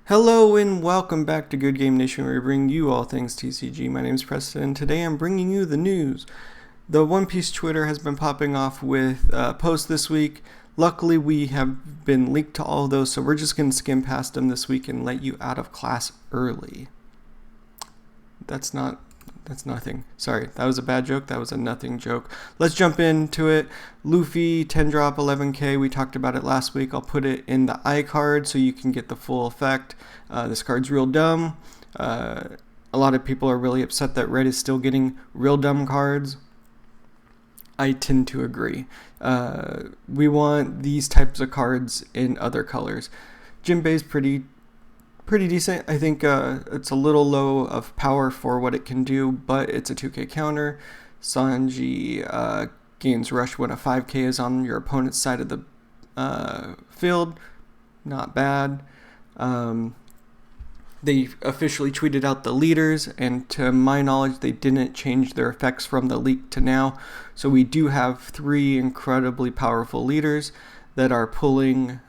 Hello and welcome back to Good Game Nation, where we bring you all things TCG. My name is Preston, and today I'm bringing you the news. The One Piece Twitter has been popping off with posts this week. Luckily, we have been leaked to all of those, so we're just going to skim past them this week and let you out of class early. That's nothing. Sorry, that was a bad joke. That was a nothing joke. Let's jump into it. Luffy, 10 drop, 11k. We talked about it last week. I'll put it in the iCard so you can get the full effect. This card's real dumb. A lot of people are really upset that Red is still getting real dumb cards. I tend to agree. We want these types of cards in other colors. Jinbei's pretty decent. I think it's a little low of power for what it can do, but it's a 2k counter. Sanji gains rush when a 5k is on your opponent's side of the field. Not bad. They officially tweeted out the leaders, and to my knowledge, they didn't change their effects from the leak to now. So we do have 3 incredibly powerful leaders that are pulling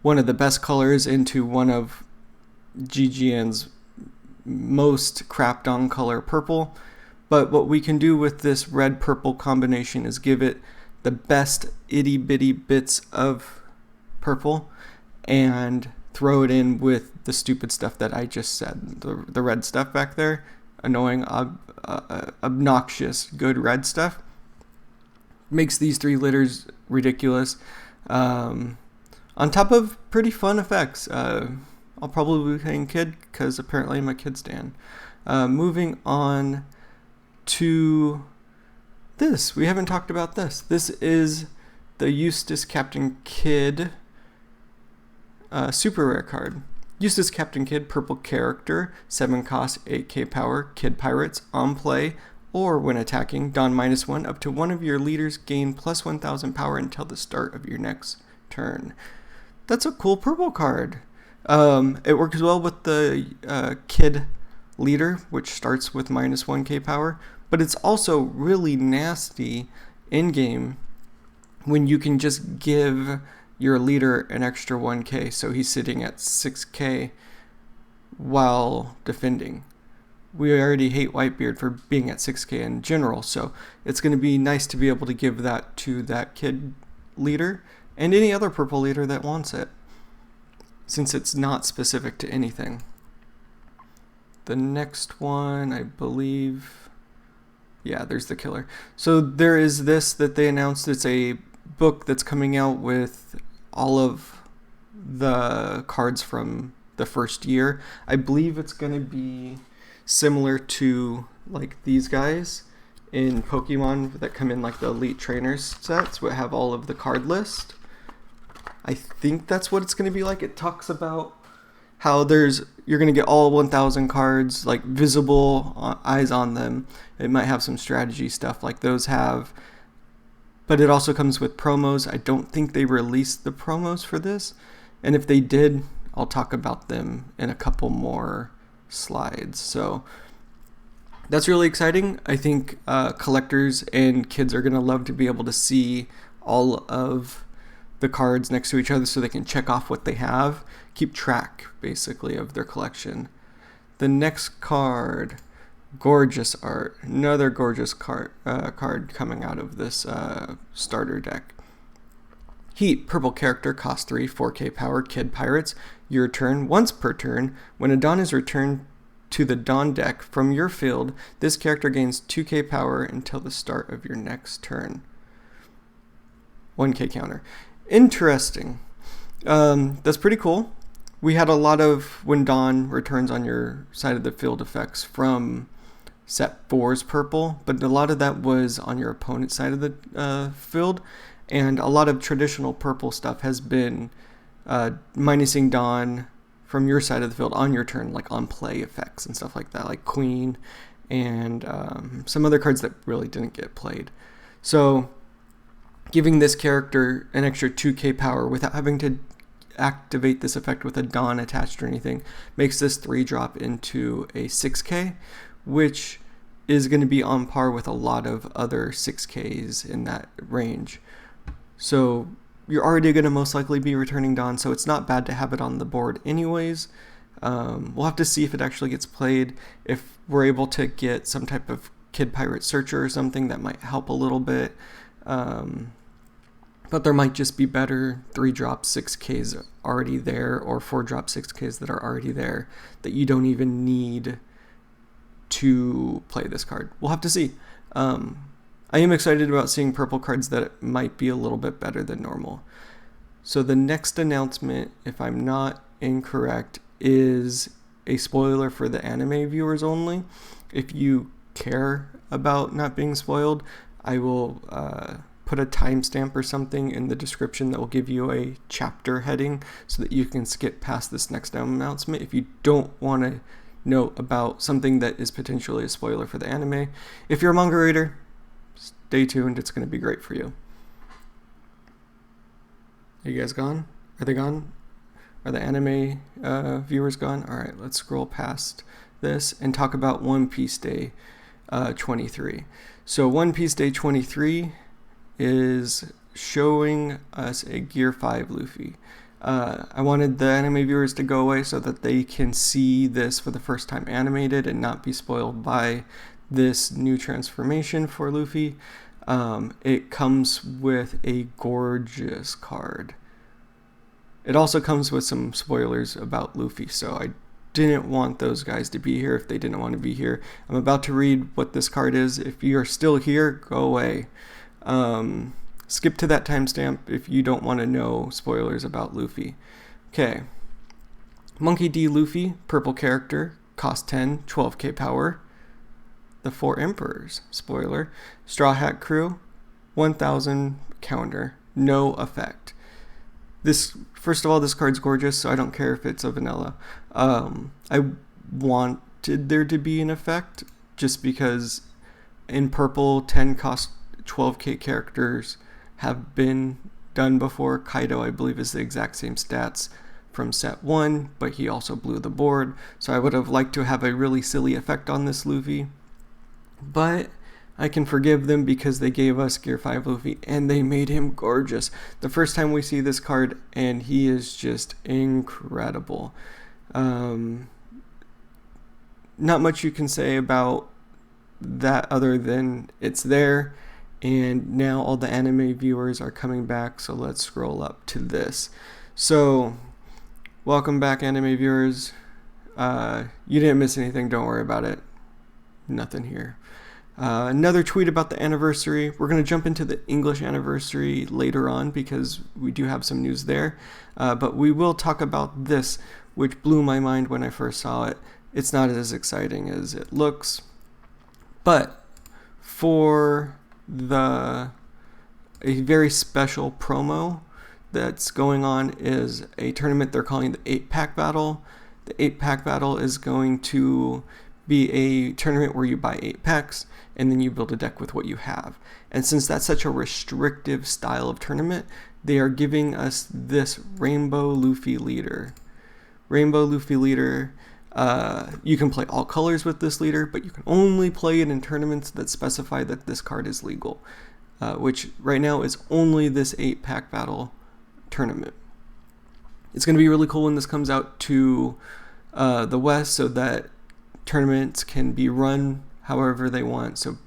one of the best colors into one of GGN's most crapped on color, purple. But what we can do with this red-purple combination is give it the best itty-bitty bits of purple and throw it in with the stupid stuff that I just said. The red stuff back there, annoying, obnoxious, good red stuff. Makes these 3 litters ridiculous. On top of pretty fun effects. I'll probably be playing Kid, because apparently I'm a Kid stan. Moving on to this. We haven't talked about this. This is the Eustass Captain Kidd super rare card. Eustass Captain Kidd, purple character, 7 cost, 8k power, Kid Pirates, on play, or when attacking, don -1, up to one of your leaders gain plus 1000 power until the start of your next turn. That's a cool purple card. It works well with the Kid leader, which starts with -1k power, but it's also really nasty in-game when you can just give your leader an extra 1k, so he's sitting at 6k while defending. We already hate Whitebeard for being at 6k in general, so it's going to be nice to be able to give that to that Kid leader and any other purple leader that wants it, since it's not specific to anything. The next one, I believe, yeah, there's the killer. So there is this that they announced. It's a book that's coming out with all of the cards from the first year. I believe it's going to be similar to like these guys in Pokemon that come in like the Elite Trainers sets, would have all of the card list. I think that's what it's going to be like. It talks about how you're going to get all 1000 cards, like visible, eyes on them. It might have some strategy stuff like those have, but it also comes with promos. I don't think they released the promos for this, and if they did, I'll talk about them in a couple more slides. So that's really exciting. I think collectors and kids are going to love to be able to see all of the cards next to each other so they can check off what they have, keep track basically of their collection. The next card, gorgeous art, another gorgeous card coming out of this starter deck. Heat, purple character, cost 3, 4k power, Kid Pirates. Your turn, once per turn, when a Dawn is returned to the Dawn deck from your field, this character gains 2k power until the start of your next turn. 1k counter. Interesting. That's pretty cool. We had a lot of when Dawn returns on your side of the field effects from set 4's purple, but a lot of that was on your opponent's side of the field, and a lot of traditional purple stuff has been minusing Dawn from your side of the field on your turn, like on play effects and stuff like that, like Queen and some other cards that really didn't get played. So giving this character an extra 2k power without having to activate this effect with a Dawn attached or anything makes this 3 drop into a 6k, which is going to be on par with a lot of other 6ks in that range. So you're already going to most likely be returning Dawn, so it's not bad to have it on the board anyways. We'll have to see if it actually gets played. If we're able to get some type of Kid Pirate Searcher or something, that might help a little bit. But there might just be better 3-drop 6Ks already there, or 4-drop 6Ks that are already there, that you don't even need to play this card. We'll have to see. I am excited about seeing purple cards that might be a little bit better than normal. So the next announcement, if I'm not incorrect, is a spoiler for the anime viewers only. If you care about not being spoiled, I will put a timestamp or something in the description that will give you a chapter heading so that you can skip past this next announcement if you don't want to know about something that is potentially a spoiler for the anime. If you're a manga reader, stay tuned, it's going to be great for you. Are you guys gone? Are they gone? Are the anime viewers gone? Alright, let's scroll past this and talk about One Piece Day 23. So One Piece Day 23 is showing us a Gear 5 Luffy. I wanted the anime viewers to go away so that they can see this for the first time animated and not be spoiled by this new transformation for Luffy. It comes with a gorgeous card. It also comes with some spoilers about Luffy, so I didn't want those guys to be here if they didn't want to be here. I'm about to read what this card is. If you are still here, go away. Skip to that timestamp if you don't want to know spoilers about Luffy. Okay. Monkey D. Luffy, purple character, cost 10, 12k power. The Four Emperors, spoiler. Straw Hat Crew, 1000 counter, no effect. First of all, this card's gorgeous, so I don't care if it's a vanilla. I wanted there to be an effect just because in purple, 10 cost 12k characters have been done before. Kaido, I believe, is the exact same stats from set 1, but he also blew the board, so I would have liked to have a really silly effect on this Luffy. But I can forgive them because they gave us Gear 5 Luffy and they made him gorgeous. The first time we see this card, and he is just incredible. Not much you can say about that other than it's there, and now all the anime viewers are coming back, so let's scroll up to this. So, welcome back, anime viewers. You didn't miss anything, don't worry about it. Nothing here. Another tweet about the anniversary. We're going to jump into the English anniversary later on because we do have some news there. But we will talk about this, which blew my mind when I first saw it. It's not as exciting as it looks. But for a very special promo that's going on is a tournament they're calling the 8-pack battle. The 8-pack battle is going to be a tournament where you buy 8 packs and then you build a deck with what you have. And since that's such a restrictive style of tournament, they are giving us this Rainbow Luffy leader. Rainbow Luffy leader, you can play all colors with this leader, but you can only play it in tournaments that specify that this card is legal, which right now is only this 8-pack battle tournament. It's going to be really cool when this comes out to the West so that tournaments can be run however they want. So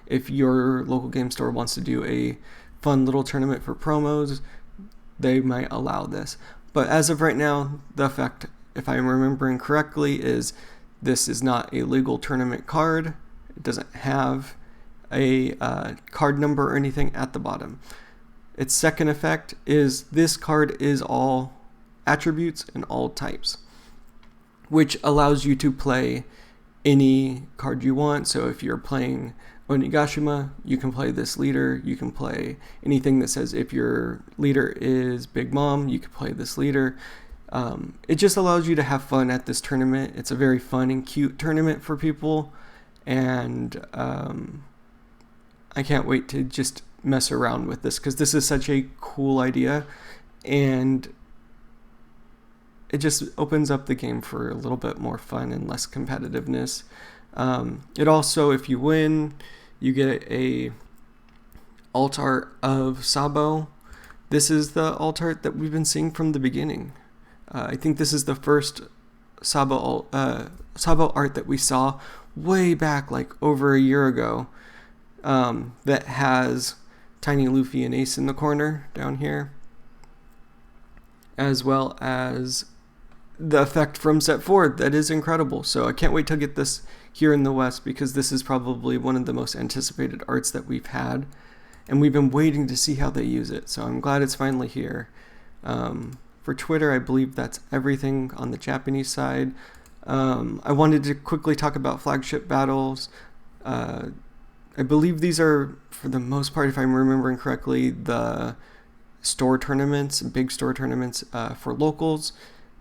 if your local game store wants to do a fun little tournament for promos, they might allow this. But as of right now, the effect, if I'm remembering correctly, is this is not a legal tournament card. It doesn't have a card number or anything at the bottom. Its second effect is this card is all attributes and all types, which allows you to play any card you want. So if you're playing Onigashima, you can play this leader. You can play anything that says if your leader is Big Mom, you can play this leader. It just allows you to have fun at this tournament. It's a very fun and cute tournament for people, and I can't wait to just mess around with this because this is such a cool idea, and it just opens up the game for a little bit more fun and less competitiveness. It also, if you win, you get a alt art of Sabo This is the alt art that we've been seeing from the beginning. I think this is the first Sabo art that we saw way back, like over a year ago, that has Tiny Luffy and Ace in the corner down here, as well as the effect from set 4 that is incredible. So I can't wait to get this here in the West, because this is probably one of the most anticipated arts that we've had, and we've been waiting to see how they use it. So I'm glad it's finally here. For Twitter, I believe that's everything on the Japanese side. I wanted to quickly talk about flagship battles. I believe these are, for the most part, if I'm remembering correctly, the store tournaments, big store tournaments for locals.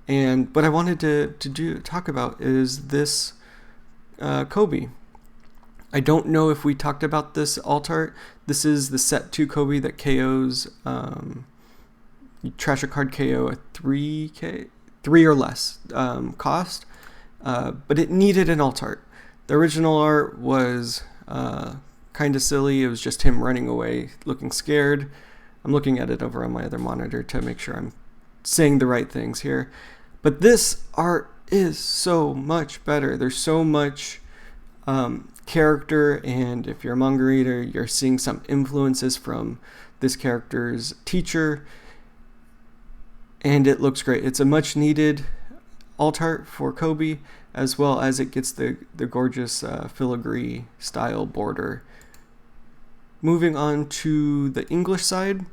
And what I wanted to talk about is this Koby. I don't know if we talked about this alt art. This is the set 2 Koby that KOs, you trash a card KO at 3 or less cost, but it needed an alt art. The original art was kind of silly. It was just him running away, looking scared. I'm looking at it over on my other monitor to make sure I'm saying the right things here. But this art is so much better. There's so much character, and if you're a manga reader, you're seeing some influences from this character's teacher, and it looks great. It's a much needed alt art for Koby, as well as it gets the gorgeous filigree style border. Moving on to the English side,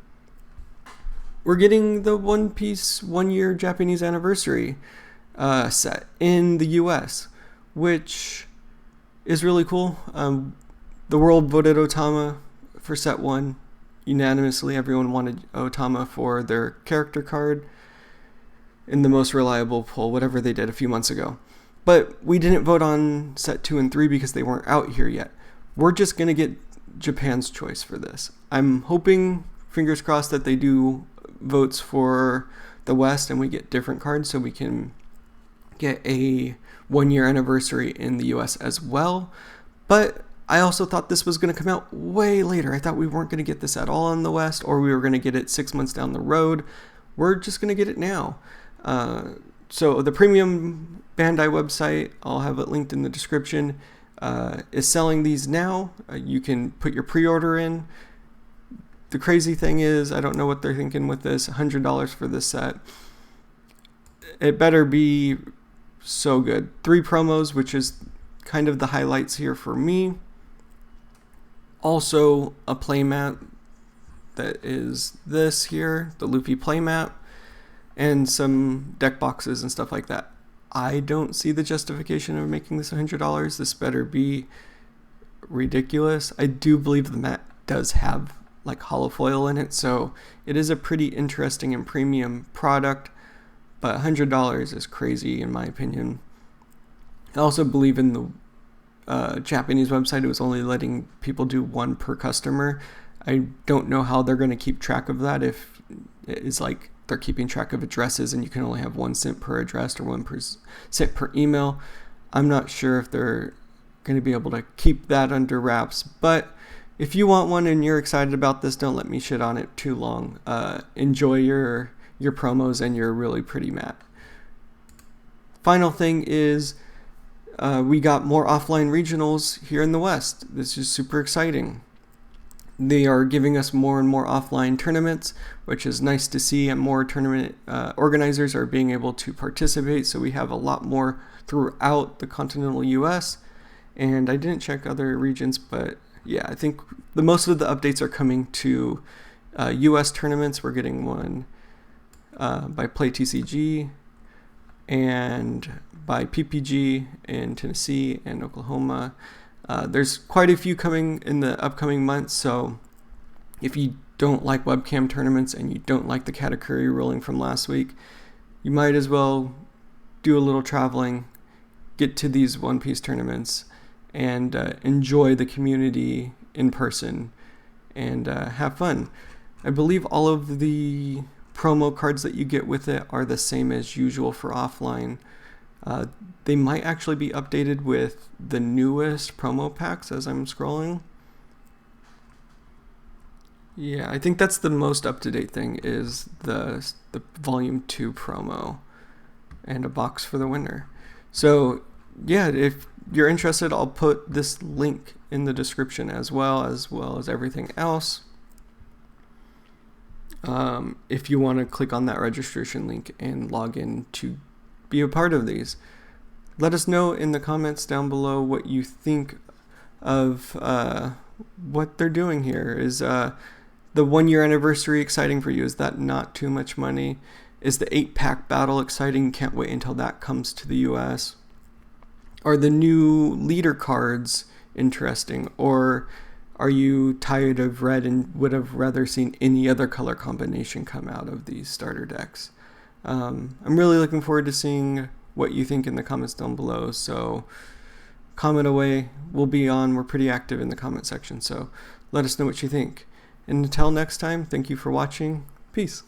we're getting the One Piece 1 year Japanese anniversary set in the US, which is really cool. The world voted Otama for set 1 unanimously. Everyone wanted Otama for their character card in the most reliable poll, whatever they did a few months ago. But we didn't vote on set 2 and 3 because they weren't out here yet. We're just going to get Japan's choice for this. I'm hoping, fingers crossed, that they do votes for the West and we get different cards so we can get a 1 year anniversary in the US as well. But I also thought this was going to come out way later. I thought we weren't going to get this at all in the West, or we were going to get it 6 months down the road. We're just going to get it now. So the premium Bandai website, I'll have it linked in the description, is selling these now. You can put your pre-order in. The crazy thing is, I don't know what they're thinking with this, $100 for this set. It better be so good. 3 promos, which is kind of the highlights here for me. Also a playmat that is this here, the Luffy playmat, and some deck boxes and stuff like that. I don't see the justification of making this $100. This better be ridiculous. I do believe the mat does have like hollow foil in it, so it is a pretty interesting and premium product, but $100 is crazy in my opinion. I also believe in the Japanese website, it was only letting people do 1 per customer. I don't know how they're going to keep track of that, if it is like they're keeping track of addresses and you can only have 1 cent per address or 1 cent per email. I'm not sure if they're going to be able to keep that under wraps, but if you want one and you're excited about this, don't let me shit on it too long. Enjoy your promos and your really pretty mat. Final thing is, we got more offline regionals here in the West. This is super exciting. They are giving us more and more offline tournaments, which is nice to see, and more tournament organizers are being able to participate, so we have a lot more throughout the continental US. And I didn't check other regions, but yeah, I think most of the updates are coming to US tournaments. We're getting one by Play TCG and by PPG in Tennessee and Oklahoma. There's quite a few coming in the upcoming months, so if you don't like webcam tournaments and you don't like the Katakuri ruling from last week, you might as well do a little traveling, get to these One Piece tournaments, and enjoy the community in person and have fun. I believe all of the promo cards that you get with it are the same as usual for offline. They might actually be updated with the newest promo packs as I'm scrolling. Yeah, I think that's the most up-to-date thing is the Volume 2 promo and a box for the winner. So yeah, if you're interested, I'll put this link in the description as well as everything else. If you want to click on that registration link and log in to be a part of these. Let us know in the comments down below what you think of what they're doing here. Is the 1 year anniversary exciting for you? Is that not too much money? Is the 8-pack battle exciting? Can't wait until that comes to the US. Are the new leader cards interesting? Or are you tired of red and would have rather seen any other color combination come out of these starter decks? I'm really looking forward to seeing what you think in the comments down below. So comment away. We're pretty active in the comment section. So let us know what you think. And until next time, thank you for watching. Peace.